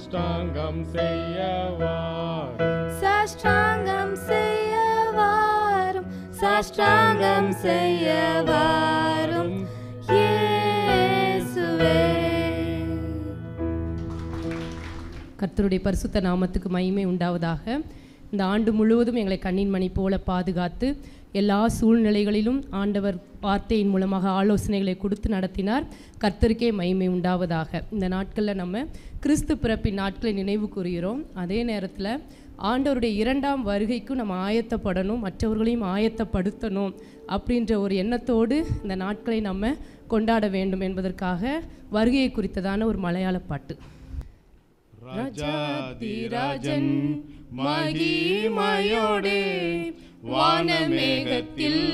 சாஷ்டாங்கம் செய்யவாரும் சாஷ்டாங்கம் செய்யவாரும் சாஷ்டாங்கம் செய்யவாரும் இயேசுவே. கர்த்தருடைய பரிசுத்த நாமத்துக்கு மகிமை உண்டாவதாக. இந்த ஆண்டு முழுவதும் எங்களை கண்ணின் மணி போல பாதுகாத்து எல்லா சூழ்நிலைகளிலும் ஆண்டவர் வார்த்தையின் மூலமாக ஆலோசனைகளை கொடுத்து நடத்தினார். கர்த்தருக்கே மகிமை உண்டாவதாக. இந்த நாட்களில் நம்ம கிறிஸ்து பிறப்பின் நாட்களை நினைவு கூறுகிறோம். அதே நேரத்தில் ஆண்டவருடைய 2ஆம் வருகைக்கும் நம்ம ஆயத்தப்படணும், மற்றவர்களையும் ஆயத்தப்படுத்தணும் அப்படின்ற ஒரு எண்ணத்தோடு இந்த நாட்களை நம்ம கொண்டாட வேண்டும் என்பதற்காக வருகையை குறித்ததான ஒரு மலையாள பாட்டு. ராஜாதிராஜன் மகிமையோடே வானமேகத்தில்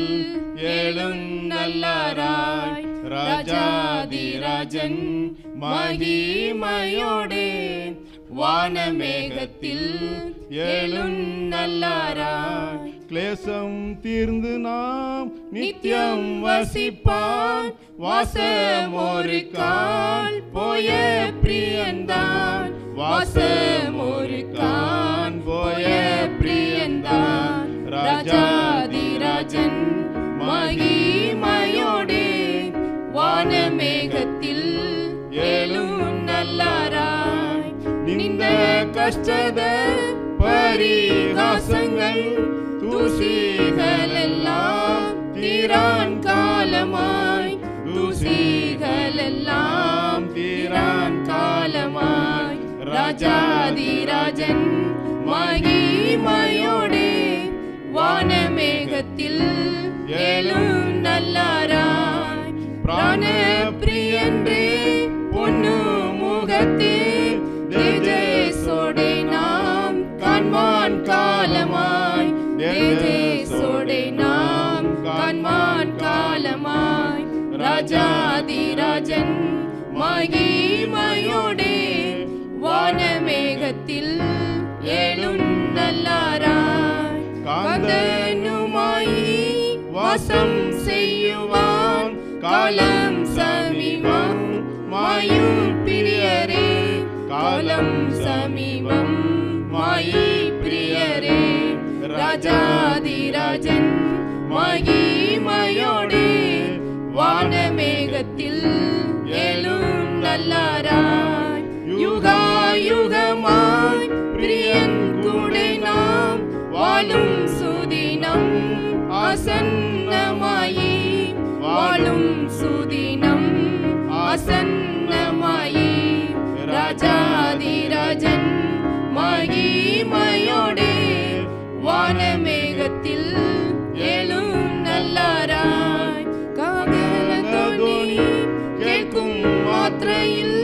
எழுந்தள்ளாராய். ராஜாதிராஜன் மகிமையோடே வானமேகத்தில் எழுந்தள்ளாராய். கிளேசம் தீர்ந்து நாம் நித்தியம் வசிப்பான். வாசமோருக்கான் போய பிரியந்தான். வாசமோருக்கான் போய பிரியந்தான். ராஜாதிராஜன் மகிமையோடே வானமேகத்தில் எழுந்தள்ளாராய். நிந்த கஷ்டத பரிகாசங்கள் தூசிகள் எல்லாம் தீரான் காலமாய். தூசிகள் எல்லாம் தீரான் காலமாய். ராஜாதிராஜன் மகிமையோடே வானமேகத்தில் எழுந்தள்ளாராய். பிராண பிரியன்றே பொன்னு முகத்தே தேஜேசோடே நாம் காண்பான் காலமாய். தேஜேசோடே நாம் காண்பான் காலமாய். ராஜாதிராஜன் மகிமையோடே வானமேகத்தில் எழுந்தள்ளாராய். காந்தனுமாய் வாசம் செய்யுவான். காலம் சமீபம் மாயும் பிரியரே. காலம் சமீபம் மாயி பிரியரே. ராஜாதிராஜன் மகிமையோடே வானமேகத்தில் எழுந்தள்ளாராய். யுகாயுகமாய் பிரியன் கூட நாம் வாழும் சுதினம் ஆசன்னமாயி. வாழும் சுதினம் ஆசன்னமாயி. ராஜாதிராஜன் மகிமையோடே வானமேகத்தில் எழுந்தள்ளாராய். காகலதொனி கேட்கும் மாத்திரையில்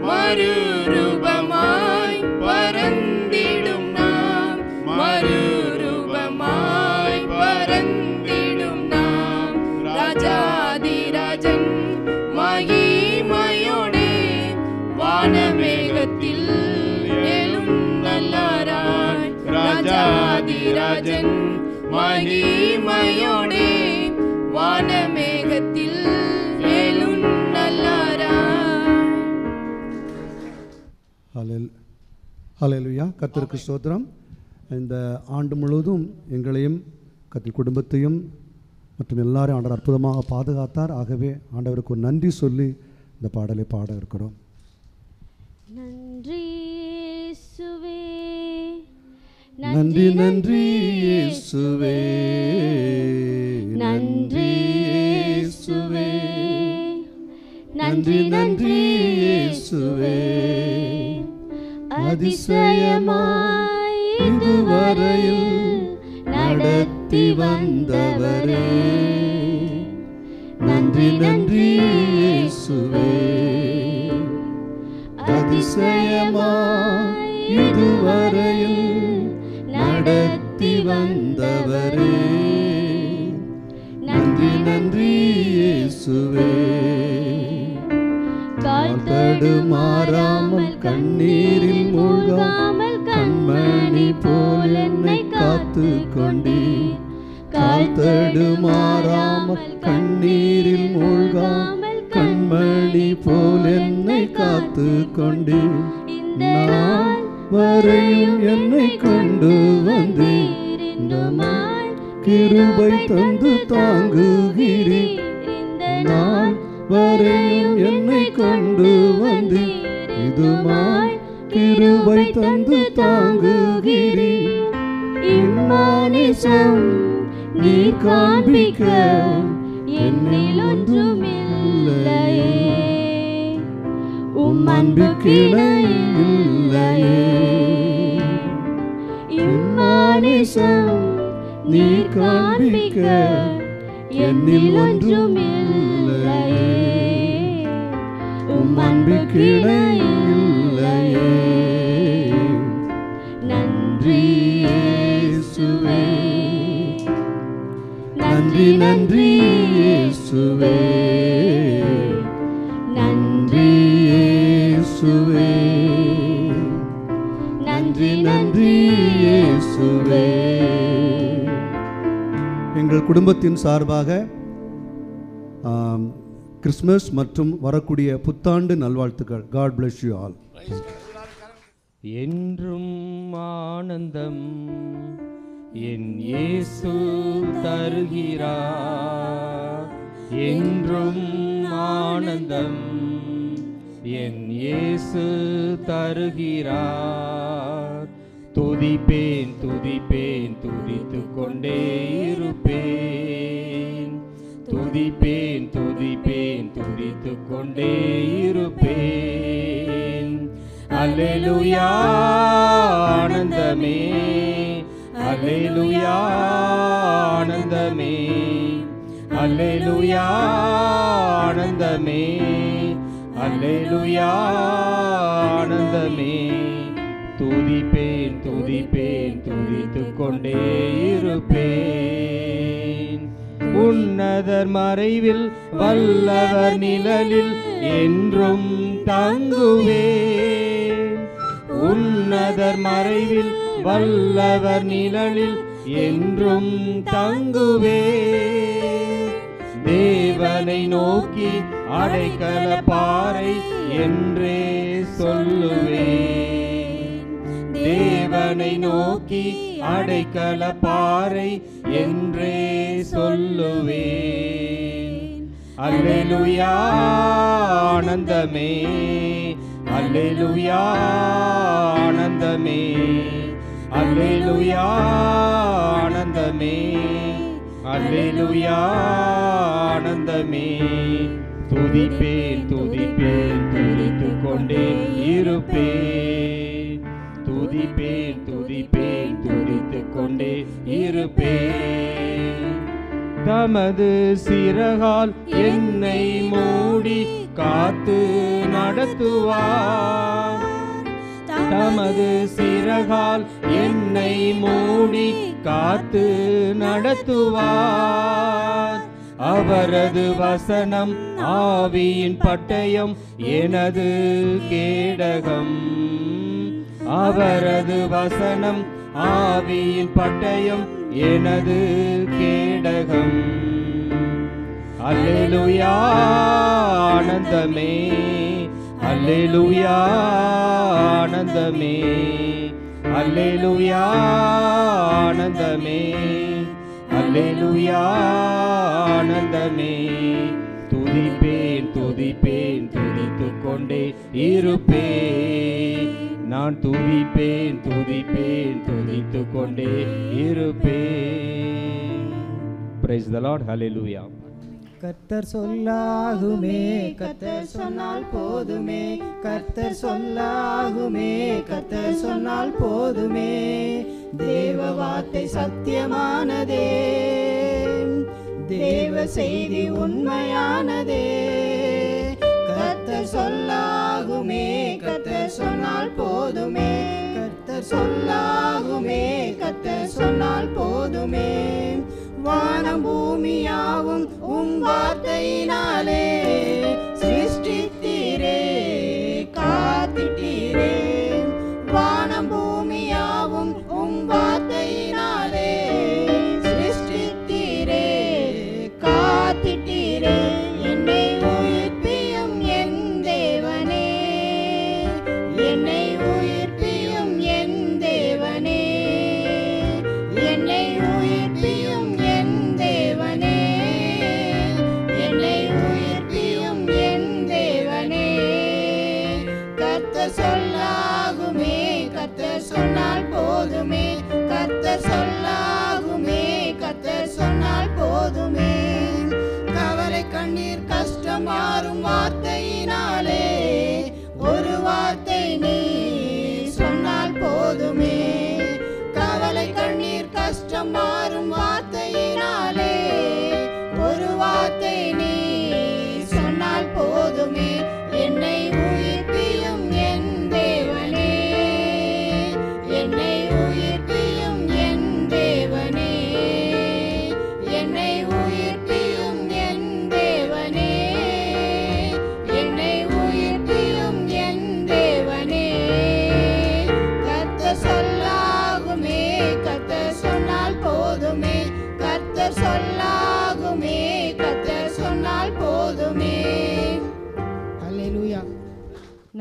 மறுரூபமாய் பறந்திடும் நாம். மறுரூபமாய் பறந்திடும் நாம். ராஜாதிராஜன் மகிமையோடே வானமேகத்தில் எழுந்தள்ளாராய். ராஜாதிராஜன் மகிமையோடே வானமேகத்தில் ஹல்லேலூயா. கர்த்தருக்கு ஸ்தோத்திரம். இந்த ஆண்டு முழுவதும் எங்களையும் கர்த்தர் குடும்பத்தையும் மற்றும் எல்லாரையும் ஆண்டவர் அற்புதமாக பாதுகாத்தார். ஆகவே ஆண்டவருக்கு ஒரு நன்றி சொல்லி இந்த பாடலை பாட இருக்கிறோம். நன்றி இயேசுவே, நன்றி நன்றி இயேசுவே, நன்றி இயேசுவே, நன்றி நன்றி இயேசுவே. அதிசயமாய் இதுவரையில் நடத்தி வந்தவரே, நன்றி நன்றி இயேசுவே. அதிசயமாய் இதுவரையில் நடத்தி வந்தவரே, நன்றி நன்றி இயேசுவே. கால் தடுமாறாமல் கண்ணீரில் மூழ்காமல் கண்மணி போல் என்னை காத்து கொண்டே. கால் தடுமாறாமல் கண்ணீரில் மூழ்காமல் கண்மணி போல் என்னை காத்து கொண்டே. இந்த நாள் வரையும் என்னை கொண்டு வந்தீர். இன்னுமாய் கிருபை தந்து தாங்குகிறீர். நாள் வரையும் என்னை கொண்டு வந்தீர். இதுமாய் கிருபை தந்து தாங்குகிறீர். இம்மானிசம் நீர் காண்பிக்க என்னில் ஒன்றுமில்லையே. உம் அன்புக்கு இணை இல்லையே. இம்மானிசம் நீர் காண்பிக்க என்னில் ஒன்றுமில்லையே. உம் அன்புக்கு இணை இல்லையே. நன்றி இயேசுவே, நன்றி நன்றி இயேசுவே, நன்றி இயேசுவே, நன்றி நன்றி இயேசுவே. எங்கள் குடும்பத்தின் சார்பாக கிறிஸ்மஸ் மற்றும் வரக்கூடிய புத்தாண்டு நல்வாழ்த்துக்கள். God bless you all. என்றும் ஆனந்தம் என் இயேசு தருகிறார். என்றும் ஆனந்தம் என் இயேசு தருகிறார். துதிப்பேன் துதிப்பேன் துதித்துக் கொண்டே இருப்பேன். துதிப்பேன் துதிப்பேன் துதித்துக் கொண்டே இருப்பேன். அல்லேலூயா ஆனந்தமே, அல்லேலூயா ஆனந்தமே, அல்லேலூயா ஆனந்தமே, அல்லேலூயா ஆனந்தமே. துதிப்பேன் துதிப்பேன் துதித்துக் கொண்டே இருப்பேன். உன்னதர் மறைவில் வல்லவர் நிழலில் என்றும் தங்குவேன். உன்னதர் மறைவில் வல்லவர் நிழலில் என்றும் தங்குவேன். தேவனை நோக்கி அடைக்கல பாறை என்றே சொல்லுவேன். தேவனை நோக்கி அடைக்கல பாறை என்றே சொல்லுவேன். அல்லேலூயா ஆனந்தமே, அல்லேலூயா ஆனந்தமே, அல்லேலூயா ஆனந்தமே, அல்லேலூயா ஆனந்தமே. துதிப்பேன் துதிப்பேன் துதித்துக் கொண்டே இருப்பேன். துதிப்பேன் துதிப்பேன் துதித்துக் கொண்டே இருப்பேன். தமது சிறகால் என்னை மூடி காத்து நடத்துவார். தமது சிறகால் என்னை மூடி காத்து நடத்துவார். அவரது வசனம் ஆவியின் பட்டயம் எனது கேடகம். அவரது வசனம் ஆவியின் பட்டயம் எனது கேடகம். அல்லேலூயா ஆனந்தமே, அல்லேலூயா ஆனந்தமே, அல்லேலூயா ஆனந்தமே, அல்லேலூயா ஆனந்தமே. துதிப்பேன் துதிப்பேன் துதித்துக் கொண்டே இருப்பேன். நான் துதிப்பேன் துதிப்பேன் துதித்துக் கொண்டே இருப்பேன். Praise the Lord. Hallelujah. கர்த்தர் சொல்லாகுமே, கர்த்தர் சொன்னால் போதுமே, கர்த்தர் சொல்லாகுமே, கர்த்தர் சொன்னால் போதுமே. தேவ வார்த்தை சத்தியமானதே, தேவ செய்தி உண்மையானதே. கர்த்தர் சொல்லாகுமே, கர்த்தர் சொன்னால் போதுமே, கர்த்தர் சொல்லாகுமே, கர்த்தர் சொன்னால் போதுமே. வானம் பூமியாவும் உம் வார்த்தையினாலே சிருஷ்டித்தீரே, காத்திட்டீரே. வானம் பூமியாவும் உம் வார்த்தையினாலே சிருஷ்டித்தீரே, காத்திட்டீரே. என்னை உயிர்ப்பியும் என் தேவனே, என்னை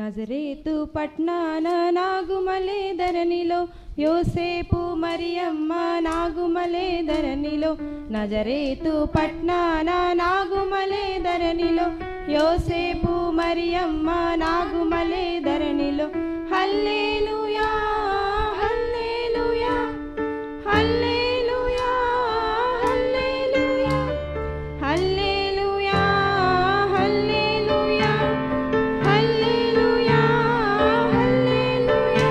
నజరేతు పట్నాన నాగుమలే ధరణిలో యోసేపు మరియమ్మ నాగుమలే ధరణిలో నజరేతు పట్నాన నాగుమలే ధరణిలో యోసేపు మరియమ్మ నాగుమలే ధరణిలో హల్లెలూయా హల్లెలూయా హల్లెలూయా హల్లెలూయా హల్లెలూయా హల్లెలూయా హల్లెలూయా హల్లెలూయా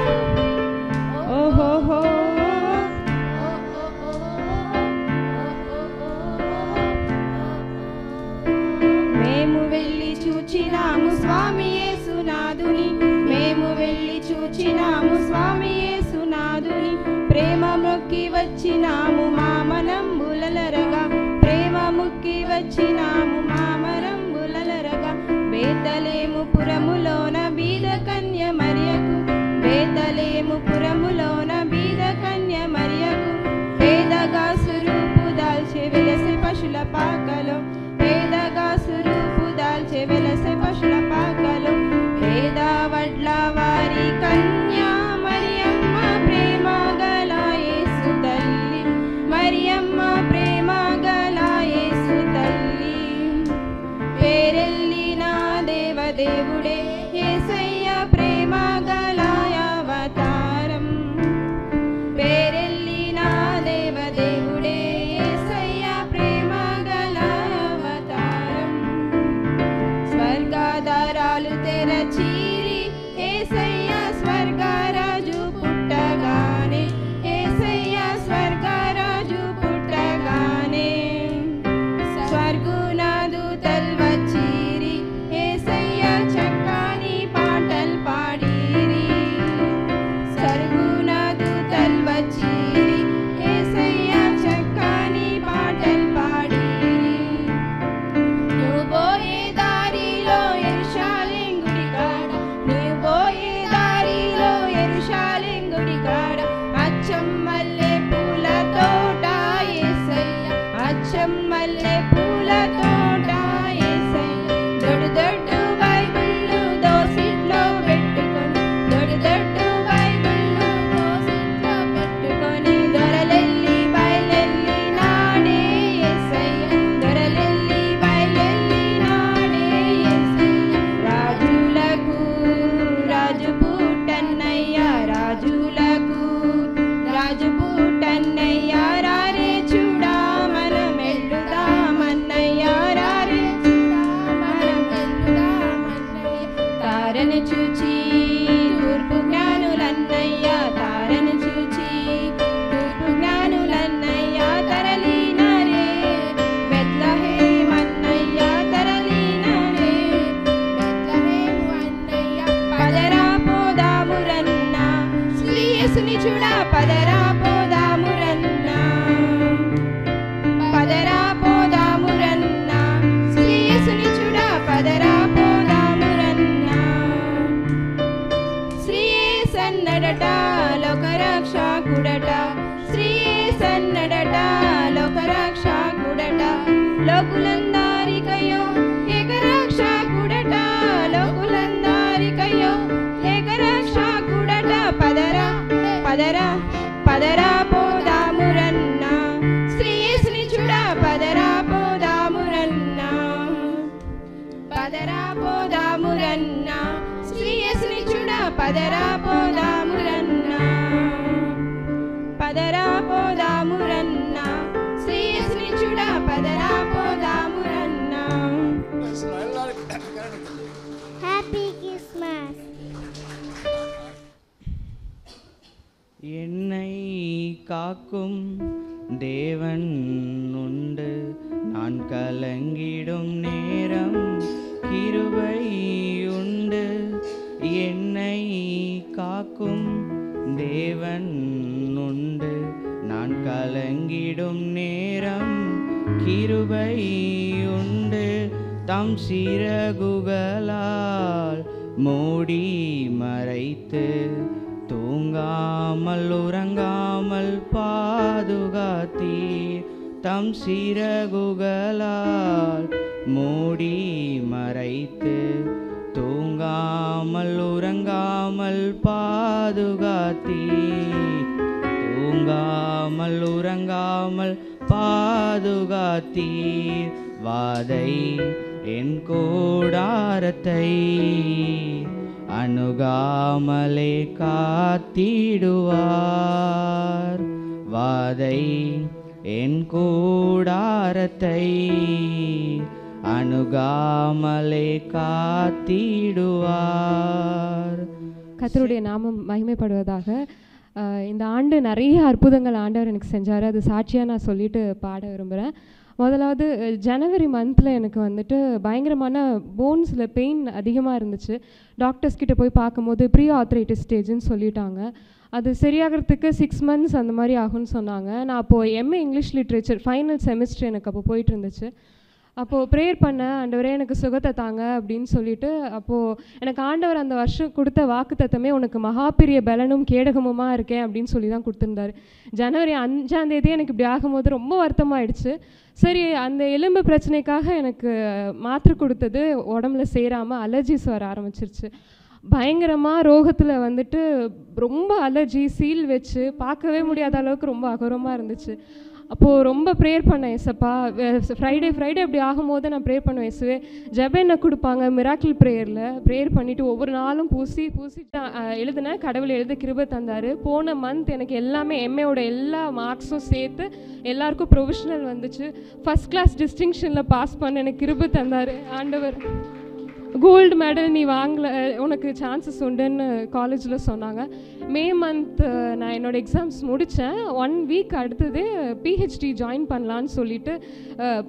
ఓహోహో మేము వెళ్ళి చూచినాము స్వామి యేసునాథుని మేము వెళ్ళి చూచినాము స్వామి యేసునాథుని ప్రేమ మొక్కి వచ్చినాము మామనంబులరగా ప్రేమ మొక్కి వచ్చినాము మామరంబులరగా బేతలేము పురములోన బీద కన్య మరియకు బేతలేము పురములోన బీద కన్య మరియకు పేదగా సురూపు దాల్చే వెలసే పశుల పాకలో పేదగా సురూపు దాల్చే వెలసే పశుల పాకలో పేద వడ్ల వారి కన్యా మరియమ్మ ప్రేమ గల యేసు తల్లి మరియమ్మ ప్రేమ గల యేసు తల్లి పేరెల్లిన దేవదేవుడే యేసయ్య ప్రేమ గల అవతారం పేరెల్లిన దేవదేవుడే యేసయ్య ప్రేమ గల అవతారం స్వర్గదారాలు తెరచీరి యేసయ్య స్వర్గరాజు పుట్టగానే యేసయ్య స్వర్గరాజు పుట్టగానే స్వర్గునాదూతల్ వచ్చిరి యేసయ్య చక్కని పాటలు పాడిరి స్వర్గునాదూతల్ వచ్చిరి యేసయ్య చక్కని పాటలు పాడిరి నువ్వు పోయే దారిలో యెరూషలేం గుడి కాడ నువ్వు పోయే దారిలో యెరూషలేం గుడి కాడ అచ్చం మల్లె పూల తోట యేసయ్య అచ్చం మల్లె పూల తోట యేసయ్య దొడ్డు దొడ్డు బైబిళ్ళు దోసిట్లో పెట్టుకొని దొడ్డు దొడ్డు బైబిళ్ళు దోసిట్లో పెట్టుకొని దొరలెల్లి బయలెల్లి నాడే యేసయ్య దొరలెల్లి బయలెల్లి నాడే యేసయ్య రాజులకు రాజు పుట్టన్నయ్య రాజులకు రాజు పుట్టన్నయ్య రారే చూడా మనం ఎల్లుదామన్నయ్య రారే చూడా మనం ఎల్లుదామన్నయ్య తారను చూచి తూర్పు జ్ఞానులన్నయ్య తారను చూచి తూర్పు జ్ఞానులన్నయ్య తరలినరే బెత్లెహేమన్నయ్య తరలినరే బెత్లెహేము అన్నయ్య పదరా పోదామురన్న శ్రీ యేసుని చూడ పదరా పోదామురన్న పదరా పోదామురన్న శ్రీ యేసుని చూడ పదరా పోదామురన్న శ్రీ యేసన్నడట లోకరక్షకుడట శ్రీ యేసన్నడట లోకరక్షకుడట లోకులందరికయో ఏకరక్షకుడట లోకులందరికయో ఏకరక్షకుడట పదరా పదరా పదరా పోదామురన్న శ్రీ యేసుని చూడ పదరా పోదామురన్న పదరా పోదామురన్న శ్రీ యేసుని చూడ పదరా పోదామురన్న పదరా పోదామురన్న శ్రీ యేసుని చూడ పదరా పోదామురన్న హ్యాపీ క్రిస్మస్ என்னை காக்கும் தேவன் உண்டு நான் கலங்கிடும் நேரம் கிருபை உண்டு என்னை காக்கும் தேவன் உண்டு நான் கலங்கிடும் நேரம் கிருபை உண்டு தம் சிறகுகளால் மூடி மறைத்து தூங்காமல் உறங்காமல் பாதுகாத்தீர் தம் சிறகுகளால் மூடி மறைத்து தூங்காமல் உறங்காமல் பாதுகாத்தீர், தூங்காமல் உறங்காமல் பாதுகாத்தீர். வாதை என் கூடாரத்தை அணுகாமலே காத்திடுவார். வாதை என் கூடாரத்தை அணுகாமலே காத்திடுவார். கர்த்தருடைய நாமம் மகிமைப்படுவதாக. இந்த ஆண்டு நிறைய அற்புதங்கள் ஆண்டவர் எனக்கு செஞ்சார். அது சாட்சியாக நான் சொல்லிட்டு பாட விரும்புகிறேன். முதலாவது ஜனவரி மந்தில் எனக்கு வந்துட்டு பயங்கரமான போன்ஸில் பெயின் அதிகமாக இருந்துச்சு. டாக்டர்ஸ் கிட்ட போய் பார்க்கும்போது ப்ரீ ஆர்த்ரைட்டிஸ் ஸ்டேஜ்னு சொல்லிட்டாங்க. அது சரியாகிறதுக்கு 6 months அந்த மாதிரி ஆகும்னு சொன்னாங்க. நான் அப்போது MA English literature final semester எனக்கு அப்போ போயிட்டு இருந்துச்சு. அப்போது ப்ரேயர் பண்ணேன், ஆண்டவரே எனக்கு சுகத்தை தாங்க அப்படின்னு சொல்லிட்டு. அப்போது எனக்கு ஆண்டவர் அந்த வருஷம் கொடுத்த வாக்குத்தத்தமே உனக்கு மகாபெரிய பலனும் கேடகமுமாக இருக்கேன் அப்படின்னு சொல்லி தான் கொடுத்துருந்தாரு. ஜனவரி 5 எனக்கு இப்படி ஆகும்போது ரொம்ப வருத்தமாயிடுச்சு. சரி, அந்த எலும்பு பிரச்சனைக்காக எனக்கு மாத்திரை கொடுத்தது உடம்புல சேராமல் அலர்ஜிஸ் வர ஆரம்பிச்சிருச்சு. பயங்கரமாக ரோகத்தில் வந்துட்டு ரொம்ப அலர்ஜி, சீல் வச்சு பார்க்கவே முடியாத அளவுக்கு ரொம்ப அகோரமாக இருந்துச்சு. அப்போது ரொம்ப ப்ரேயர் பண்ணேன், ஏசப்பா. ஃப்ரைடே அப்படி ஆகும்போது நான் ப்ரேயர் பண்ணுவேன், இயேசுவே ஜெபம் என்ன கொடுப்பாங்க மிராக்கிள் ப்ரேயரில் ப்ரேயர் பண்ணிவிட்டு ஒவ்வொரு நாளும் பூசி எழுதினேன். கடவுள் எழுத கிருபை தந்தார். போன மந்த் எனக்கு எல்லாமே எம்ஏவோட எல்லா மார்க்ஸும் சேர்த்து எல்லாருக்கும் ப்ரொவிஷனல் வந்துச்சு. ஃபஸ்ட் கிளாஸ் டிஸ்டிங்ஷனில் பாஸ் பண்ண எனக்கு கிருபை தந்தார் ஆண்டவர். கோல்டு மெடல் நீ வாங்கல, உனக்கு சான்சஸ் உண்டுன்னு காலேஜில் சொன்னாங்க. மே மந்த் நான் என்னோடய எக்ஸாம்ஸ் முடித்தேன். 1 week அடுத்தது பிஹெச்டி ஜாயின் பண்ணலான்னு சொல்லிட்டு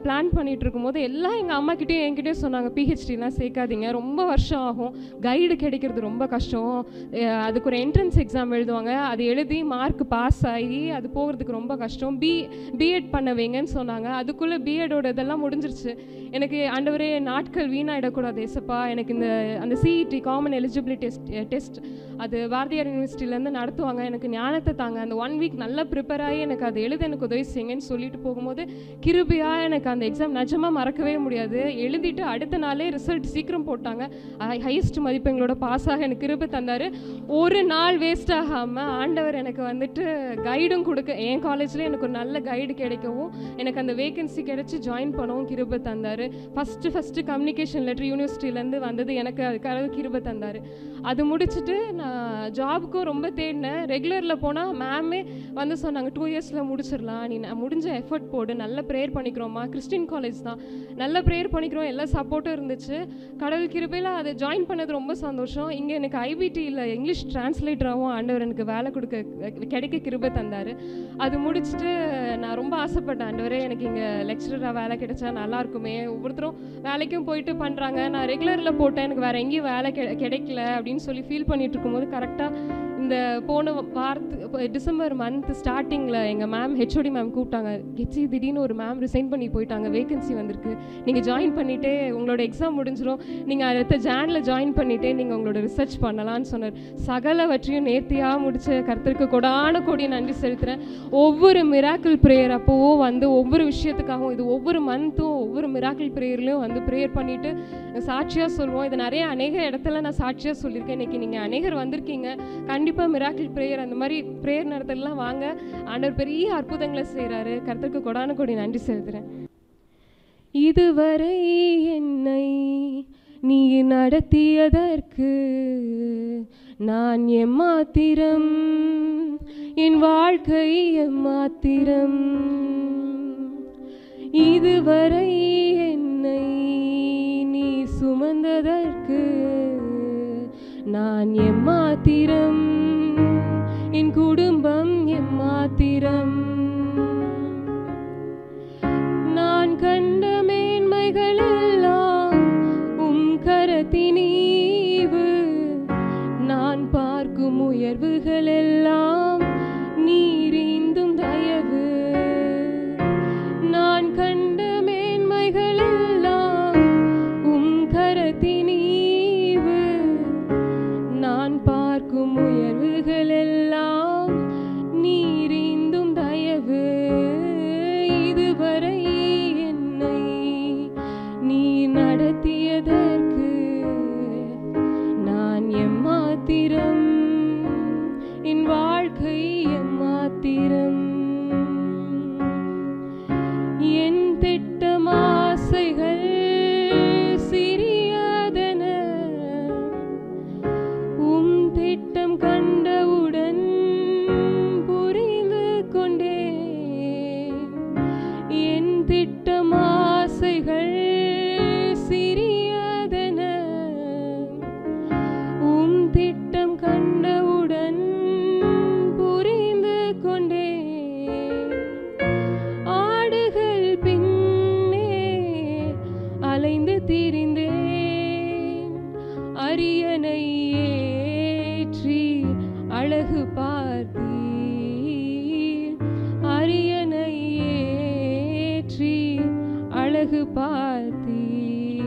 பிளான் பண்ணிகிட்டு இருக்கும்போது எல்லாம் எங்கள் அம்மாக்கிட்டேயும் என்கிட்டயும் சொன்னாங்க, பிஹெச்டிலாம் சேர்க்காதீங்க, ரொம்ப வருஷம் ஆகும், கைடு கிடைக்கிறது ரொம்ப கஷ்டம், அதுக்கு ஒரு என்ட்ரன்ஸ் எக்ஸாம் எழுதுவாங்க, அது எழுதி மார்க் பாஸ் ஆகி அது போகிறதுக்கு ரொம்ப கஷ்டம், பிஎட் பண்ண வைங்கன்னு சொன்னாங்க. அதுக்குள்ளே பிஎடோட இதெல்லாம் முடிஞ்சிருச்சு. எனக்கு ஆண்டவரே நாட்கள் வீணாயிடக்கூடாது ஏசப்பா. எனக்கு அந்த சிஇடி காமன் எலிஜிபிலிட்டி டெஸ்ட் அது பாரதியார் யூனிவர்சிட்டியிலேருந்து நடத்துவாங்க, எனக்கு ஞானத்தை தாங்க, அந்த 1 week நல்லா ப்ரிப்பேர் ஆகி எனக்கு அதை எழுத எனக்கு உதவி செய்யுங்கன்னு சொல்லிட்டு போகும்போது கிருபையாக எனக்கு அந்த எக்ஸாம் நிஜமாக மறக்கவே முடியாது. எழுதிட்டு அடுத்த நாளே ரிசல்ட் சீக்கிரம் போட்டாங்க. ஹையஸ்ட் மதிப்பெண்களோட பாஸ் ஆக எனக்கு கிருபை தந்தார். ஒரு நாள் வேஸ்ட் ஆகாமல் ஆண்டவர் எனக்கு வந்துட்டு கைடும் கொடுக்க, என் காலேஜில் எனக்கு ஒரு நல்ல கைடு கிடைக்கவும் எனக்கு அந்த வேகன்சி கிடைச்சி ஜாயின் பண்ணவும் கிருபை தந்தார். ஃபஸ்ட்டு கம்யூனிகேஷன் லெட்டர் யூனிவர்சிட்டியிலேருந்து வந்தது, எனக்கு அதுக்காக கிருபை தந்தார். அது முடிச்சுட்டு நான் ஜாபுக்கும் ரொம்ப தேடினேன். ரெகுலரில் போனால் மேமே வந்து சொன்னாங்க 2 yearsல முடிச்சிடலாம், நீ முடிஞ்ச எஃபர்ட் போடு, நல்ல ப்ரேயர் பண்ணிக்கிறோம்மா, கிறிஸ்டின் காலேஜ் தான், நல்ல ப்ரேயர் பண்ணிக்கிறோம், எல்லா சப்போர்ட்டும் இருந்துச்சு. கடவுள் கிருபையில் அதை ஜாயின் பண்ணது ரொம்ப சந்தோஷம். இங்கே எனக்கு ஐபிடியில் இங்கிலீஷ் டிரான்ஸ்லேட்டராகவும் ஆண்டவர் எனக்கு வேலை கிடைக்க கிருபை தந்தார். அது முடிச்சுட்டு நான் ரொம்ப ஆசைப்பட்டேன், ஆண்டவரே எனக்கு இங்கே லெக்சரராக வேலை கிடைச்சா நல்லாயிருக்குமே, ஒவ்வொருத்தரும் வேலைக்கும் போயிட்டு பண்ணுறாங்க, நான் ரெகுலரில் போட்டேன், எனக்கு வேறு எங்கேயும் வேலை கிடைக்கல அப்படின்னு சொல்லி ஃபீல் பண்ணிட்டு இருக்கும்போது கரெக்டாக இந்த போன வாரத்துக்கு டிசம்பர் மந்த் ஸ்டார்டிங்கில் எங்கள் மேம் ஹெச்ஓடி மேம் கூப்பிட்டாங்க, திடீர்னு ஒரு மேம் ரிசைன் பண்ணி போயிட்டாங்க, வேகன்சி வந்திருக்கு, நீங்கள் ஜாயின் பண்ணிவிட்டு உங்களோட எக்ஸாம் முடிஞ்சிடும், நீங்கள் அடுத்த ஜானில் ஜாயின் பண்ணிவிட்டு நீங்கள் உங்களோட ரிசர்ச் பண்ணலான்னு சொன்னார். சகலவற்றையும் நேர்த்தியாக முடித்த கர்த்தருக்கு கொடான கோடி நன்றி செலுத்துகிறேன். ஒவ்வொரு மிராக்கிள் ப்ரேயர் அப்போவும் வந்து ஒவ்வொரு விஷயத்துக்காகவும் இது ஒவ்வொரு மந்த்தும் ஒவ்வொரு மிராக்கிள் ப்ரேயர்லையும் வந்து ப்ரேயர் பண்ணிவிட்டு சாட்சியாக சொல்லுவோம். இது அநேக இடத்துல நான் சாட்சியாக சொல்லியிருக்கேன். இன்றைக்கி நீங்கள் அநேகர் வந்திருக்கீங்க, கண்டிப்பாக மிராக்கிள் ப்ரேயர் அந்த மாதிரி ப்ரேயர் நடத்தலாம் வாங்க, ஆண்டவர் பெரிய அற்புதங்களை செய்கிறாரு. கர்த்தருக்கு கொடான கோடி நன்றி செலுத்துகிறேன். இதுவரை என்னை நீ நடத்தியதற்கு நான் எம்மாத்திரம், என் வாழ்க்கை எம்மாத்திரம். இதுவரை என்னை நீ சுமந்ததற்கு நான் எம்மாத்திரம், என் குடும்பம் எம்மாத்திரம். நான் கண்ட மேன்மைகள் எல்லாம் உம் கரத்தின் ஈவு, நான் பார்க்கும் உயர்வுகள் எல்லாம் நீரிந்தும் தயவு. நான் கண்ட மேன்மைகள் எல்லாம் உம் கரத்தின் ஈவு, நான் பார்க்கும் உயர்வுகள் எல்லாம் நீரிந்தும் அழகு பார்த்தீர்.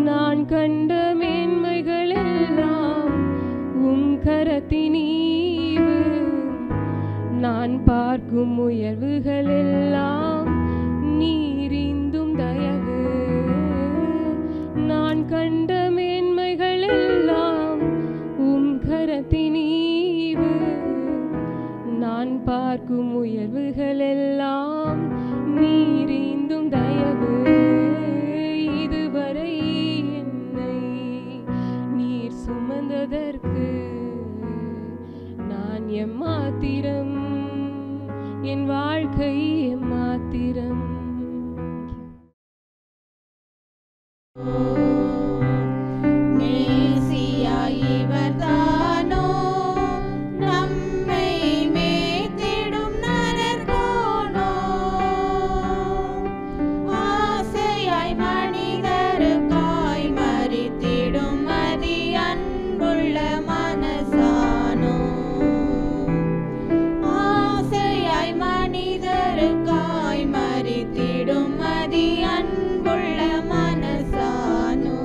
நான் கண்ட மேன்மைகள் எல்லாம் உம் கரத்தின் ஈவு. நான் பார்க்கும் உயர்வுகள் எல்லாம் நீரிந்தும் தயவு. நான் கண்ட மேன்மைகள் எல்லாம் உம் கரத்தின் ஈவு. நான் பார்க்கும் உயர்வுகள் எல்லாம் நீரிந்தும் தயவு. இதுவரை என்னை நீர் சுமந்ததற்கு நான் எம்மாத்திரம், என் வாழ்க்கை எம்மாத்திரம். மேசியாய் இவர்தானோ நம்மை மேய்த்திடும் நரர்கோனோ. ஆசையாய் மனிதருக்காய் மரித்திடும் அதி அன்புள்ள மனசானோ. ஆசையாய் மனிதருக்காய் மரித்திடும் அதி அன்புள்ள மனசானோ.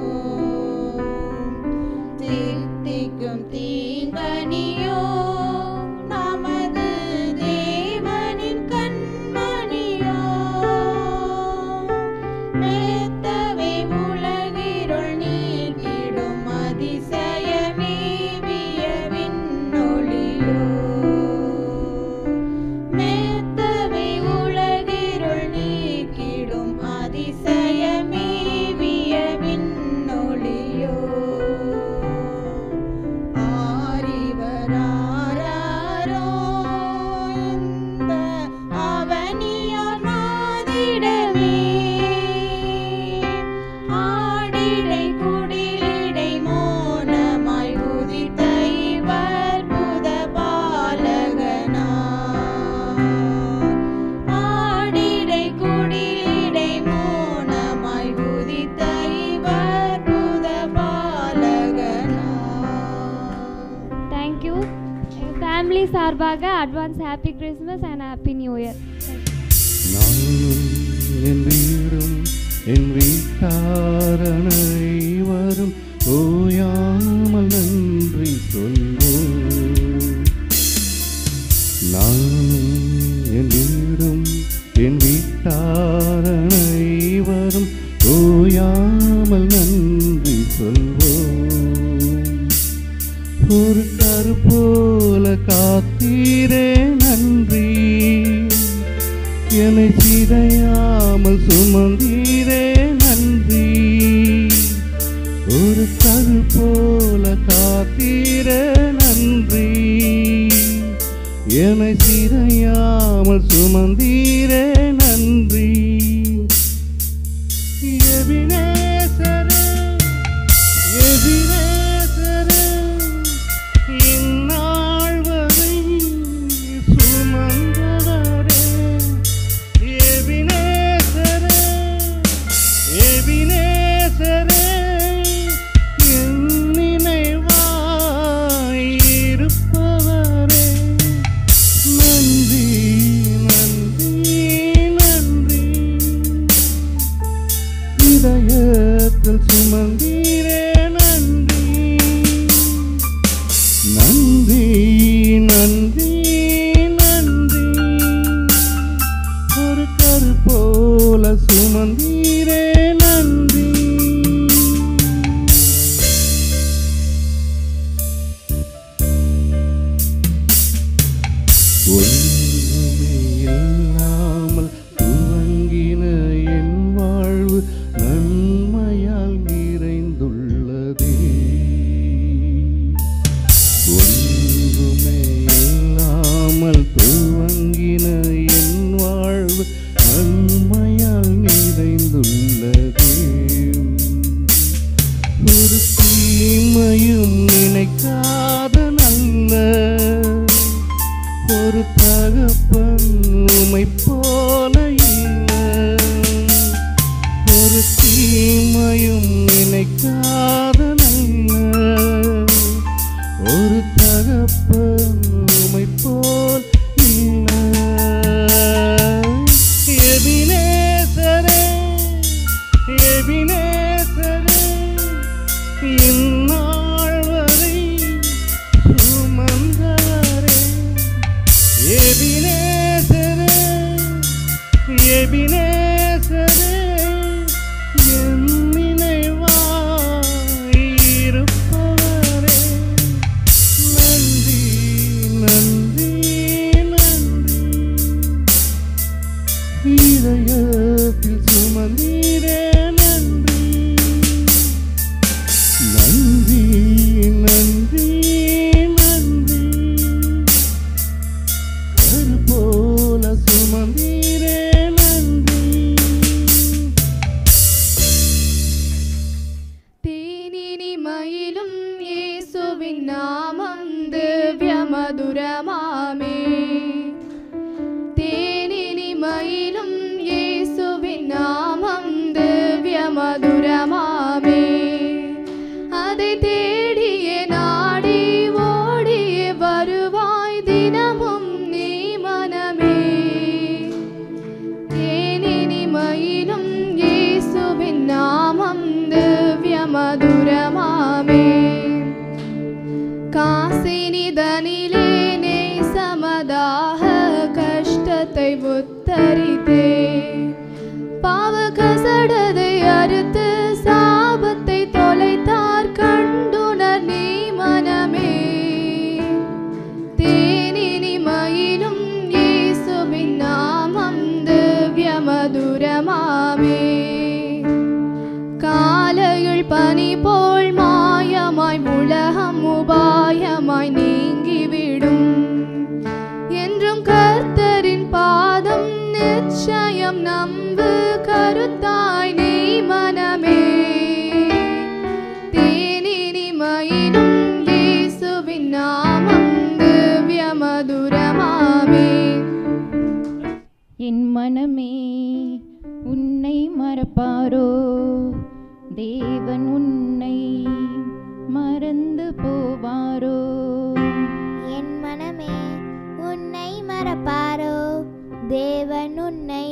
தித்திக்கும் தீங்கனியோ நமது தேவனின் கண்மணியோ. மேத்தவை உலகிருள் நீக்கிடும் அதிசயமேவிய விண்ணொளியோ. மேத்தவை உலகிருள் நீக்கிடும் அதிசயமேவிய விண்ணொளியோ. ஆரிவராரோ இந்த அவனியார் மாதிடமே. ஆடிடை குடிலிடை மோனமாய் உதித்த இவர் புத பாலகனார். ஆடிடை குடிலிடை மோனமாய் உதித்த இவர் புத பாலகனார். தேங்க்யூ. எங்கள் ஃபேமிலி சார்பாக advance happy Christmas and happy new year. நானும் என் வீடும் என் வீட்டாரணை வரும் ஓயாமல் நன்றி சொல்வோம். நானும் என் வீடும் என் வீட்டாரணை வரும் ஓயாமல் நன்றி சொல்வோம். ஒரு கரு போல காத்தீரே நன்றி. என்னை சிதையாமல் சுமந்தீரே நன்றி. ஒரு கரு போல காத்தீரே நன்றி. என்னை சிதையாமல் சுமந்தீரே நன்றி. எபினேசரே எபினேசரே இந்நாள் வரை சுமந்தவரே. எபினேசரே எபினேசரே என் நினைவாய் இருப்பவரே. நன்றி நன்றி நன்றி. இதயத்தில் சுமந்தீரே நன்றி. நன்றி நன்றி நன்றி. ஒரு கரு போல சுமந்தீரே நன்றி. ஒன்றுமே இல்லாமல் துவங்கின என் வாழ்வு நன்மையால் நிறைந்துள்ளதே. ஒன்றுமே இல்லாமல் துவங்கின என் வாழ்வு நன்மையால் நிறைந்துள்ளதே. ஒரு தீமையும் நினைக்காத நல்ல ஒரு தகப்பன் உமை போல இல்லை. ஒரு தீமையும் நினைக்காத நல்ல ஒரு தகப்பன் உமை போல் இல்லை. எபினேசரே எபினேசரே என் நினைவாயிருப்பவரே நன்றி நன்றி நன்றி இதயத்தில் சுமந்தீரே நன்றி நன்றி நன்றி நன்றி கருப்போல சுமந்தீரே நன்றி தேனினிமையிலும் இயேசுவின் நாமம் திவ்ய மதுரமாமே தேனினிமையிலும் இயேசுவின் நாமம் திவ்ய மதுரமாமே அதை தேடியே நாடி ஓடியே வருவாய் தினமும் நீ மனமே தேனினிமையிலும் இயேசுவின் நாமம் திவ்ய மதுரமாமே காசினிதனிலே நேசமதாக கஷ்டத்தை உத்தரித்தே பாவ கசடதை அறுத்து சாபத்தை தொலைத்தார் கண்டுணர் நீ மனமே தேனினிமையிலும் இயேசுவின் நாமம் திவ்ய மதுரமாமே காலையுள் பனி போல் மாயமாய் உலகம் உபாயமாய் நீங்கிவிடும் என்றும் கர்த்தரின் பாதம் நிச்சயம் நம்பு கருத்தாய் நீ மனமே தேனினிமையிலும் இயேசுவின் நாமம் திவ்ய மதுரமாமே என் மனமே உன்னை மறப்பாரோ தேவன் உன்னை மறந்து போவாரோ என் மனமே உன்னை மறப்பாரோ தேவன் உன்னை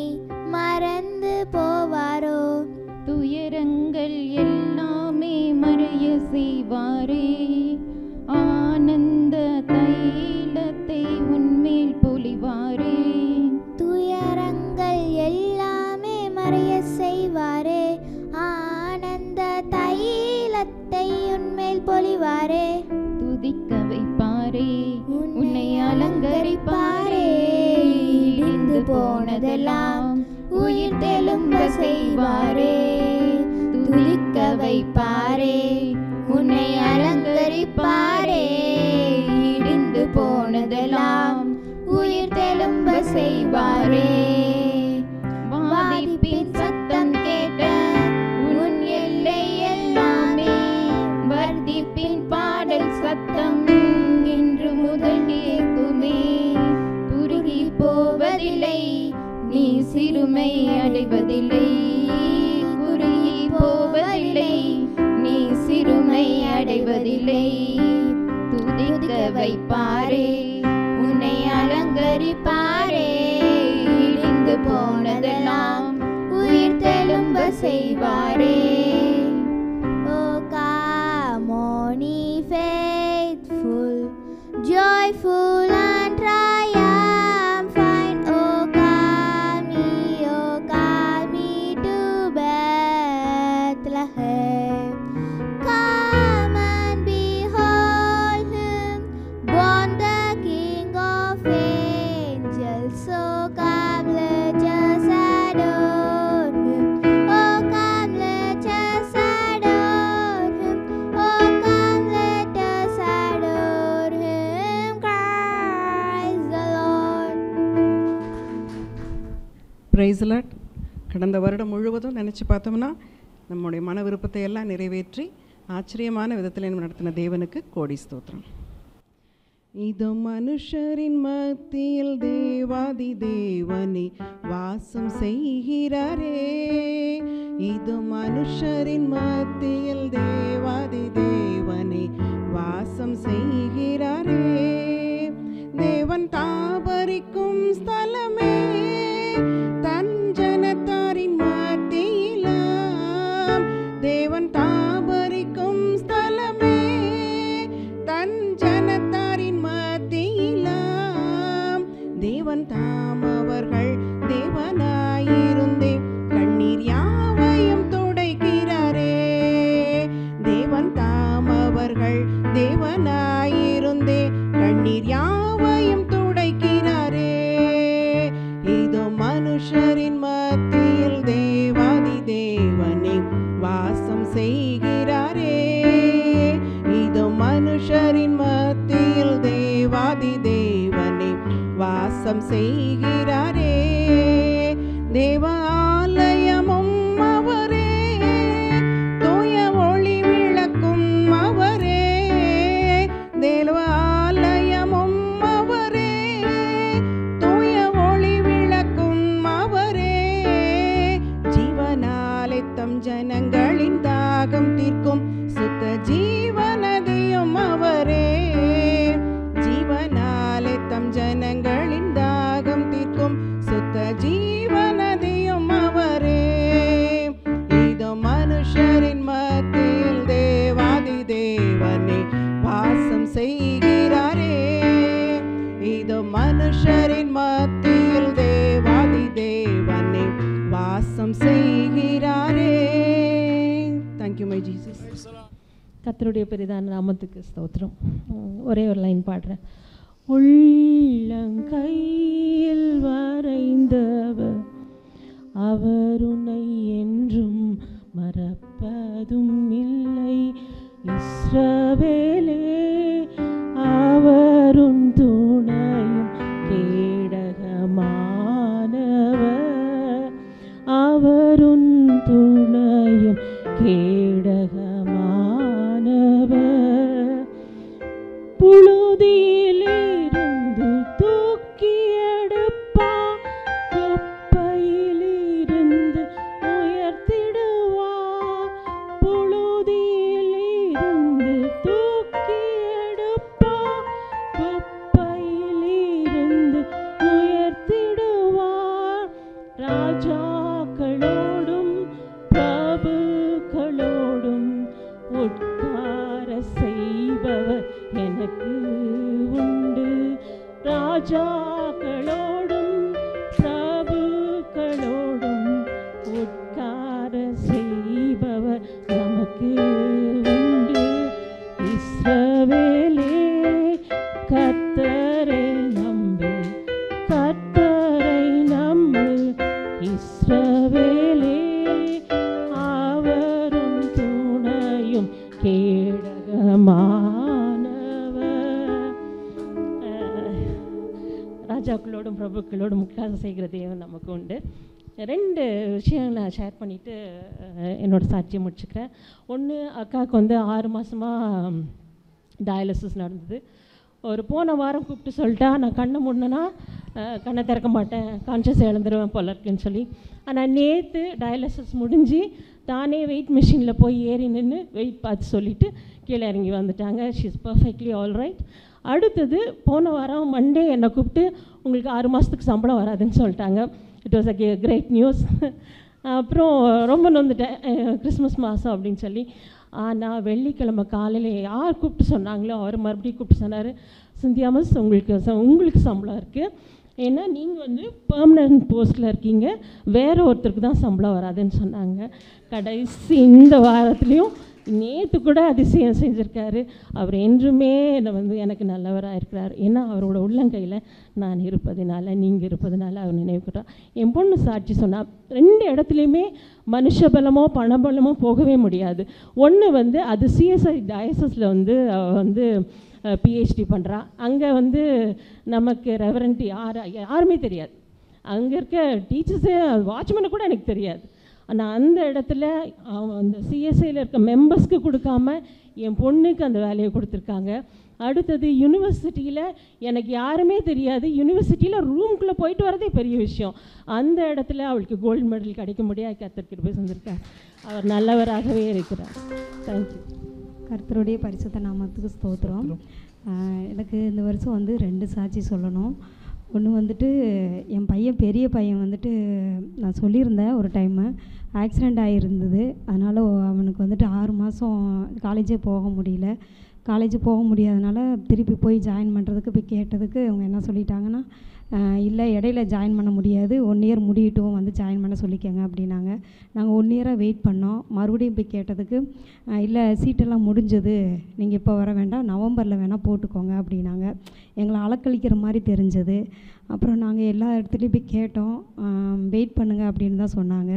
மறந்து போவாரோ துயரங்கள் எல்லாமே மறைய செய்வாரே ஆனந்த தைலத்தை உன்மேல் பொழிவாரே துயரங்கள் எல்லாமே மறைய செய்வாரே ஆனந்த தைலத்தை உன்மேல் பொழிவாரே துதிக்க வைப்பாரே உன்னை அலங்கரிப்பாரே இடிந்து போனதெல்லாம் உயிர் தெலும்ப செய்வாரே துதிக்க வைப்பாரே உன்னை அலங்கரிப்பாரே இடிந்து போனதெல்லாம் உயிர் தெலும்ப செய்வாரே வாதிப்பின் சத்தம் கேட்ட உன் எல்லை எல்லாமே வர்திப்பின் பாடல் சத்தம் இன்று முதல் கேட்குமே குறுகி போவதில்லை நீ சிறுமை அடைவதில்லை குறுகி போவதில்லை நீ சிறுமை அடைவதில்லை துதிக்க வைப்பாரே உன்னை அலங்கரிப்பாரே இடிந்து போனதெல்லாம் உயிர் தெலும்ப செய்வாரே Oh come on ye faithful joyful and triumphant oh come ye to Bethlehem come and behold him born the King of angels so come let us adore him oh come let us adore him oh come let us adore him Christ the Lord praise Lord. கடந்த வருடம் முழுவதும் நினச்சி பார்த்தோம்னா நம்முடைய மன விருப்பத்தை எல்லாம் நிறைவேற்றி ஆச்சரியமான விதத்தில் நடத்தின தேவனுக்கு கோடி ஸ்தோத்திரம். இதோ மனுஷரின் மத்தியில் தேவாதி தேவனே வாசம் செய்கிறாரே இதோ மனுஷரின் மத்தியில் தேவாதி தேவனே வாசம் செய்கிறாரே தேவன் தாபரிக்கும் ஸ்தலமே தன் ஜனத்தாரின் மத்தியிலாம் தேவன் தாபரிக்கும் ஸ்தலமே தன் ஜனத்தாரின் மத்தியிலாம் தேவன் தாம் அவர்கள் தேவனாயிருந்தே கண்ணீர் யாவையும் துடைக்கிறாரே. தேவன் தாம் அவர்கள் தேவனாயிருந்தே கண்ணீர் யாவையும் துடைக்கிறாரே. இதோ மனுஷரின் மத்தியில் தேவாதி தேவனே வாசம் செய்கிறாரே. இதோ மனுஷரின் மத்தியில் தேவாதி தேவனே வாசம் செய்கிறாரே. தேவ ஆலயமும் அவரே, தூய ஒளி விளக்கும் அவரே. தேவ ஆலயமும் அவரே, தூய ஒளி விளக்கும் அவரே. ஜீவனாலே தம் ஜனங்களின் தாகம் தீர்க்கும் சுத்த ஜீவநதியும் அவரே. ஜீவனாலே தம் ஜனங்களின் தாகம் தீர்க்கும் சுத்த ஜீவநதியும் அவரே. இதோ மனுஷரின் மத்தியில் தேவாதி தேவனே வாசம் செய்கிறாரே. இதோ மனுஷரின் மத்தியில் தேவாதி தேவனே வாசம் செய்கிறாரே. Thank you my Jesus. கர்த்தருடைய பெரிதான நாமத்துக்கு ஸ்தோத்திரம். ஒரே ஒரு லைன் பாடுறேன். உள்ளங்கையில் வரைந்தவர் அவர் உன்னை என்றும் மறப்பதும் இல்லை. இஸ்ரவேலே அவருன் துணையும் கேடகமானவர். அவருன் துணையும் கேடகமானவர். புழுதியிலிருந்து தூக்கி எடுப்பார், குப்பையிலிருந்து உயர்த்திடுவார். புழுதியிலிருந்து தூக்கி எடுப்பார், குப்பையிலிருந்து உயர்த்திடுவார். ராஜாக்களோடும் பிரபுக்களோடும் உட்கார செய்பவர் எனக்கு உண்டு. ராஜாக்களோடும் பிரபுக்களோடும் உட்கார செய்பவர் நமக்கு உண்டு. இஸ்ரவேலே கர்த்தரை நம்பு, கர்த்தரை நம்பு. இஸ்ரவேலே அவரும் துணையும் கேடகமானவர். ராஜாக்களோடும் பிரபுக்களோடும் உட்கார செய்கிற தேவன் நமக்கு உண்டு. 2 விஷயம் நான் ஷேர் பண்ணிவிட்டு என்னோடய சாட்சியை முடிச்சுக்கிறேன். ஒன்று, அக்காவுக்கு வந்து 6 மாதமாக டயாலிசிஸ் நடந்தது. ஒரு போன வாரம் கூப்பிட்டு சொல்லிட்டா, நான் கண்ணை மூடினேன்னா கண்ணை திறக்க மாட்டேன், கான்ஷியஸ் இழந்துருவேன் போல இருக்குன்னு சொல்லி. ஆனால் நேற்று டயாலிசிஸ் முடிஞ்சு தானே வெயிட் மிஷினில் போய் ஏறி நின்று வெயிட் பார்த்து சொல்லிவிட்டு கீழே இறங்கி வந்துட்டாங்க. She is perfectly all right. அடுத்தது போன வாரம் மண்டே என்னை கூப்பிட்டு உங்களுக்கு 6 மாதத்துக்கு சம்பளம் வராதுன்னு சொல்லிட்டாங்க. It was a great news. அப்புறம் ரொம்ப நொந்துட்டேன், கிறிஸ்மஸ் மாதம் அப்படின்னு சொல்லி. ஆனால் வெள்ளிக்கிழமை காலையில் யார் கூப்பிட்டு சொன்னாங்களோ அவர் மறுபடியும் கூப்பிட்டு சொன்னார், சிந்தியா மிஸ் உங்களுக்கு சம்பளம் இருக்குது. ஏன்னா நீங்கள் வந்து பெர்மனன்ட் போஸ்ட்டில் இருக்கீங்க, வேறு ஒருத்தருக்கு தான் சம்பளம் வராதுன்னு சொன்னாங்க. கடைசி இந்த வாரத்துலேயும் நேற்று கூட அதிசயம் செஞ்சுருக்காரு. அவர் என்றுமே எனக்கு நல்லவராக இருக்கிறார். ஏன்னா அவரோட உள்ளங்கையில் நான் இருப்பதுனால, நீங்கள் இருப்பதுனால அவர் நினைவுக்கிட்டார். என் பொண்ணு சாட்சி சொன்னால் 2 இடத்துலையுமே மனுஷ பலமோ பணபலமோ போகவே முடியாது. ஒன்று வந்து அது சிஎஸ்ஐ டயசஸில் வந்து பிஹெச்டி பண்ணுறா. அங்கே நமக்கு ரெவரண்ட் யாருமே தெரியாது. அங்கே இருக்க டீச்சர்ஸே வாட்ச்மேனை கூட எனக்கு தெரியாது. ஆனால் அந்த இடத்துல அந்த சிஎஸ்ஐயில் இருக்க மெம்பர்ஸ்க்கு கொடுக்காம என் பொண்ணுக்கு அந்த வேலையை கொடுத்துருக்காங்க. அடுத்தது யூனிவர்சிட்டியில் எனக்கு யாருமே தெரியாது. யூனிவர்சிட்டியில் ரூம்குள்ளே போயிட்டு வரதே பெரிய விஷயம். அந்த இடத்துல அவளுக்கு கோல்டு மெடல் கிடைக்க முடியாது. கர்த்தருக்கு போய் செஞ்சுருக்கார். அவர் நல்லவராகவே இருக்கிறார். தேங்க்யூ. கர்த்தருடைய பரிசுத்த நாமத்துக்கு ஸ்தோத்திரம். எனக்கு இந்த வருஷம் 2 சாட்சி சொல்லணும். ஒன்று என் பையன், பெரிய பையன் நான் சொல்லியிருந்தேன் ஒரு டைமு ஆக்சிடெண்ட் ஆகியிருந்தது. அதனால் அவனுக்கு 6 மாதம் காலேஜே போக முடியல. காலேஜ் போக முடியாதனால திருப்பி போய் ஜாயின் பண்ணுறதுக்கு போய் கேட்டதுக்கு அவங்க என்ன சொல்லிட்டாங்கன்னா, இல்லை இடையில ஜாயின் பண்ண முடியாது, 1 இயர் முடியட்டும் வந்து ஜாயின் பண்ண சொல்லிக்கோங்க அப்படின்னாங்க. நாங்கள் 1 இயராக வெயிட் பண்ணோம். மறுபடியும் போய் கேட்டதுக்கு இல்லை சீட்டெல்லாம் முடிஞ்சது, நீங்கள் இப்போ வர வேண்டாம், நவம்பரில் வேணால் போட்டுக்கோங்க அப்படின்னாங்க. எங்களை அலக்கழிக்கிற மாதிரி தெரிஞ்சது. அப்புறம் நாங்கள் எல்லா இடத்துலையும் போய் கேட்டோம், வெயிட் பண்ணுங்கள் அப்படின்னு தான் சொன்னாங்க.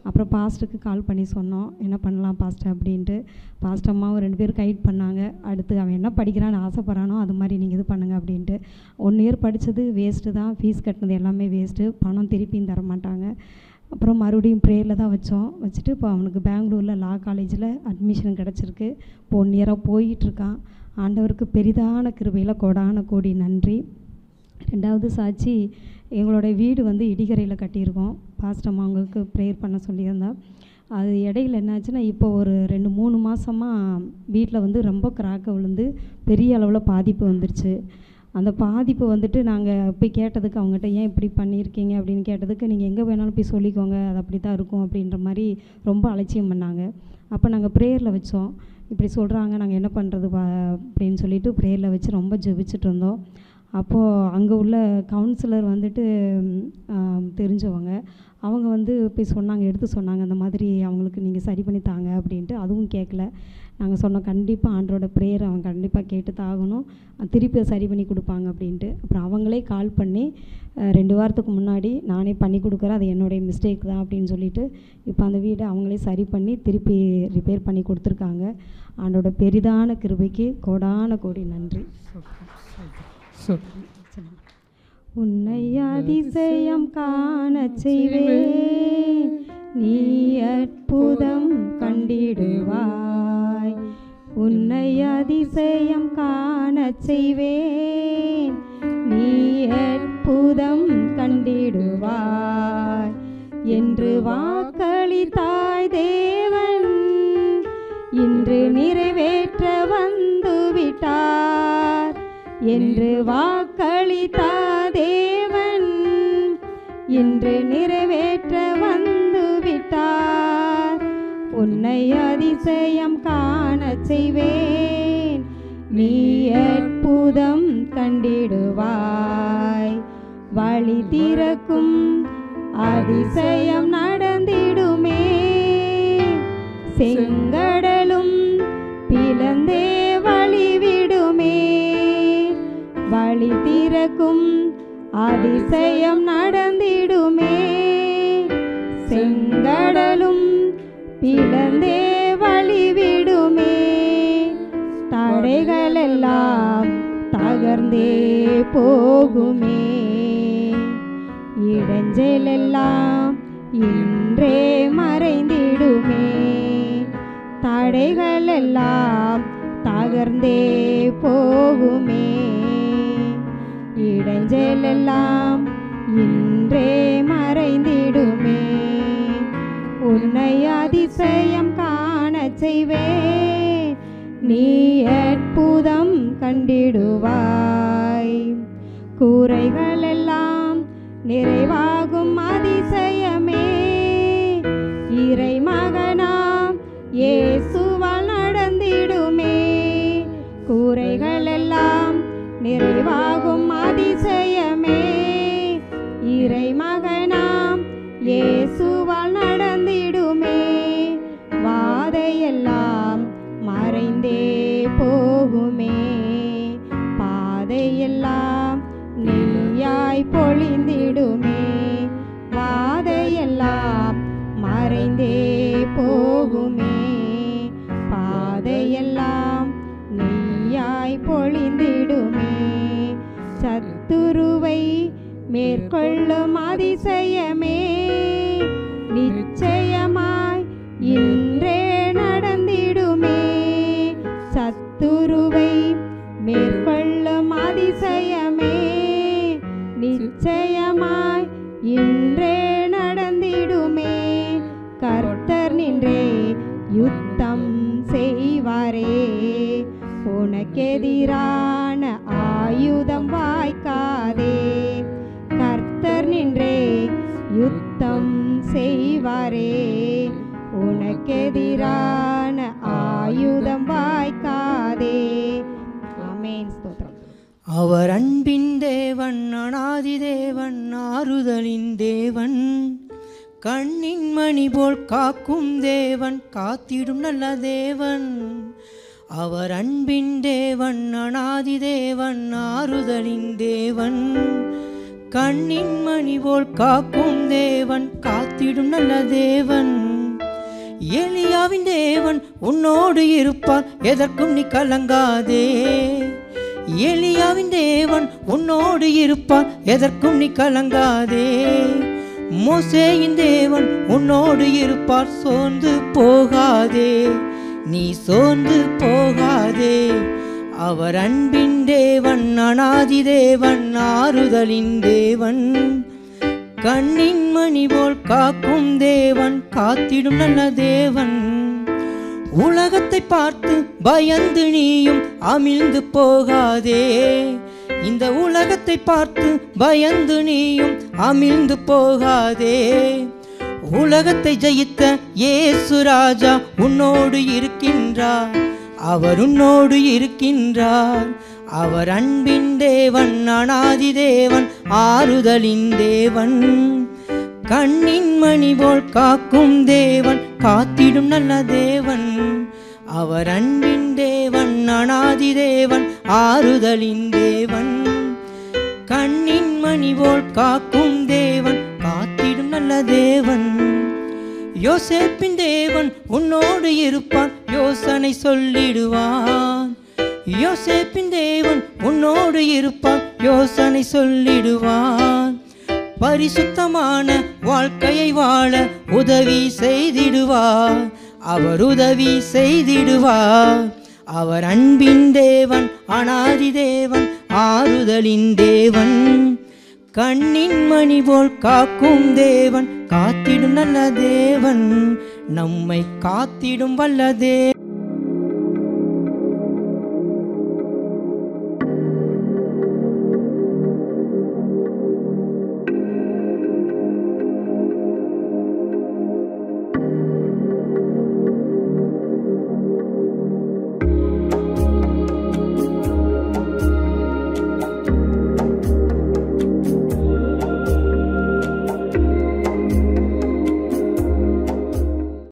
அப்புறம் பாஸ்டருக்கு கால் பண்ணி சொன்னோம், என்ன பண்ணலாம் பாஸ்டர் அப்படின்ட்டு. பாஸ்டர் அம்மாவும் 2 பேரும் கைட் பண்ணாங்க. அடுத்து அவன் என்ன படிக்கிறான்னு ஆசைப்பட்றானோ அது மாதிரி நீங்கள் இது பண்ணுங்கள் அப்படின்ட்டு. 1 இயர் படித்தது வேஸ்ட்டு தான், ஃபீஸ் கட்டினது எல்லாமே வேஸ்ட்டு, பணம் திருப்பியும் தர மாட்டாங்க. அப்புறம் மறுபடியும் ப்ரேயரில் தான் வச்சுட்டு இப்போ அவனுக்கு பெங்களூரில் லா காலேஜில் அட்மிஷன் கிடச்சிருக்கு. இப்போ 1 இயராக போயிட்டுருக்கான். ஆண்டவருக்கு பெரிதான கிருபையில் கோடான கோடி நன்றி. 2வது சாட்சி, எங்களோட வீடு வந்து இடிகரையில் கட்டியிருக்கோம். பாஸ்டர் அம்மா அவங்களுக்கு ப்ரேயர் பண்ண சொல்லியிருந்தா. அது இடையில என்னாச்சுன்னா இப்போ ஒரு 2-3 மாதமாக வீட்டில் வந்து ரொம்ப கிராக்க விழுந்து பெரிய அளவில் பாதிப்பு வந்துருச்சு. அந்த பாதிப்பு வந்துட்டு நாங்கள் போய் கேட்டதுக்கு அவங்ககிட்ட ஏன் இப்படி பண்ணியிருக்கீங்க அப்படின்னு கேட்டதுக்கு, நீங்கள் எங்கே வேணாலும் போய் சொல்லிக்கோங்க, அது அப்படி தான் இருக்கும் அப்படின்ற மாதிரி ரொம்ப அலட்சியம் பண்ணாங்க. அப்போ நாங்கள் ப்ரேயரில் வச்சோம். இப்படி சொல்கிறாங்க, நாங்கள் என்ன பண்ணுறது அப்படின்னு சொல்லிட்டு ப்ரேயரில் வச்சு ரொம்ப ஜெபிச்சுட்டு இருந்தோம். அப்போது அங்கே உள்ள கவுன்சிலர் வந்துட்டு தெரிஞ்சவங்க, அவங்க வந்து போய் சொன்னாங்க, எடுத்து சொன்னாங்க, அந்த மாதிரி அவங்களுக்கு நீங்கள் சரி பண்ணி தாங்க அப்படின்ட்டு. அதுவும் கேட்கல. நாங்கள் சொன்னோம், கண்டிப்பாக ஆண்டரோட ப்ரேயர் அவன் கண்டிப்பாக கேட்டு தாகணும், திருப்பி சரி பண்ணி கொடுப்பாங்க அப்படின்ட்டு. அப்புறம் அவங்களே கால் பண்ணி 2 வாரத்துக்கு முன்னாடி நானே பண்ணி கொடுக்குறேன், அது என்னுடைய மிஸ்டேக் தான் அப்படின்னு சொல்லிட்டு இப்போ அந்த வீடை அவங்களே சரி பண்ணி திருப்பி ரிப்பேர் பண்ணி கொடுத்துருக்காங்க. ஆண்டோட பெரிதான கிருபைக்கு கோடான கோடி நன்றி. உன்னை அதிசயம் காண செய்வேன், நீ அற்புதம் கண்டிடுவாய். உன்னை அதிசயம் காண செய்வேன், நீ அற்புதம் கண்டிடுவாய் என்று வாக்களித்தாய் தேவன், இன்று நிறைவேற்ற வந்து விட்டார். என்று வாக்களித்தா தேவன், இன்று நிறைவேற்ற வந்து விட்டார். உன்னை அதிசயம் காண செய்வேன், நீ அற்புதம் கண்டிடுவாய். வழி திறக்கும் அதிசயம் நடந்திடுமே, செங்கடலும் பிளந்தே வழிவிடுமே. வழி திறக்கும் அதிசயம் நடந்திடுமே, செங்கடலும் பிளந்தே வழிவிடுமே. தடைகளெல்லாம் தகர்ந்தே போகுமே, இடைஞ்சலெல்லாம் இன்றே மறைந்திடுமே. தடைகளெல்லாம் தகர்ந்தே போகுமே, இடைஞ்சலெல்லாம் இன்றே மறைந்திடுமே. உன்னை அதிசயம் காண செய்வேன், நீ அற்புதம் கண்டிடுவாய். கூரைகளெல்லாம் நிறைவாகும் அதிசயமே, இறை மகனாம் இயேசுவால் நடந்திடுமே. கூரைகளெல்லாம் நிறைவாகும் அதிசயமே, இறை மகனாம் இயேசுவால் நடந்திடுமே. வாதையெல்லாம் மறைந்தே போகுமே, பாதையெல்லாம் நெய்யாய் பொழிந்திடுமே. வாதையெல்லாம் மறைந்தே போகுமே, பாதையெல்லாம் நெய்யாய் பொழிந்திடுமே. சத்துருவை மேற்கொள்ளும் அதிசயமே, நிச்சயமாய் இன்றே நடந்திடுமே. சத்துருவை மேற்கொள்ளும் அதிசயமே, நிச்சயமாய் இன்றே நடந்திடுமே. கர்த்தர் நின்றே யுத்தம் செய்வாரே, உனக்கெதிரான ஆயுதம் வாய்க்காதே. கர்த்தர் நின்றே யுத்தம் செய்வாரே, உனக்கெதிரான ஆயுதம் வாய்க்காதே. ஆமென். ஸ்தோத்திரம். அவர் அன்பின் தேவன், அனாதி தேவன், ஆறுதலின் தேவன், கண்ணின் மணி போல் காக்கும் தேவன், காத்திடும் நல்ல தேவன். அவர் அன்பின் தேவன், அனாதி தேவன், ஆறுதலின் தேவன், கண்ணின் மணி போல் காக்கும் தேவன், காத்திடும் நல்ல தேவன். எலியாவின் தேவன் உன்னோடு இருப்பார், எதற்கும் நீ கலங்காதே. எலியாவின் தேவன் உன்னோடு இருப்பார், எதற்கும் நீ கலங்காதே. மோசேயின் தேவன் உன்னோடு இருப்பார், சோர்ந்து போகாதே, நீ சோர்ந்து போகாதே. அவர் அன்பின் தேவன், அனாதி தேவன், ஆறுதலின் தேவன், கண்ணின் மணி போல் காக்கும் தேவன், காத்திடும் நல்ல தேவன். உலகத்தை பார்த்து பயந்து நீயும் அமிழ்ந்து போகாதே. இந்த உலகத்தை பார்த்து பயந்து நீயும் அமிழ்ந்து போகாதே. உலகத்தை ஜெயித்த இயேசு ராஜா உன்னோடு இருக்கின்றார், அவர் உன்னோடு இருக்கின்றார். அவர் அன்பின் தேவன், அனாதி தேவன், ஆறுதலின் தேவன், கண்ணின் மணி போல் காக்கும் தேவன், காத்திடும் நல்ல தேவன். அவர் அன்பின் தேவன், அனாதி தேவன், ஆறுதலின் தேவன், கண்ணின் மணி போல் காக்கும் தேவன், காத்திடும் நல்ல தேவன். யோசேப்பின் தேவன் உன்னோடு இருப்பான், யோசனை சொல்லிடுவான். யோசேப்பின் தேவன் உன்னோடு இருப்பான், யோசனை சொல்லிடுவான். பரிசுத்தமான வாழ்க்கையை வாழ உதவி செய்திடுவார், அவர் உதவி செய்திடுவார். அவர் அன்பின் தேவன், அனாதி தேவன், ஆறுதலின் தேவன், கண்ணின் மணி போல் காக்கும் தேவன், காத்திடும் நல்ல தேவன், நம்மை காத்திடும் வல்ல தேவன்.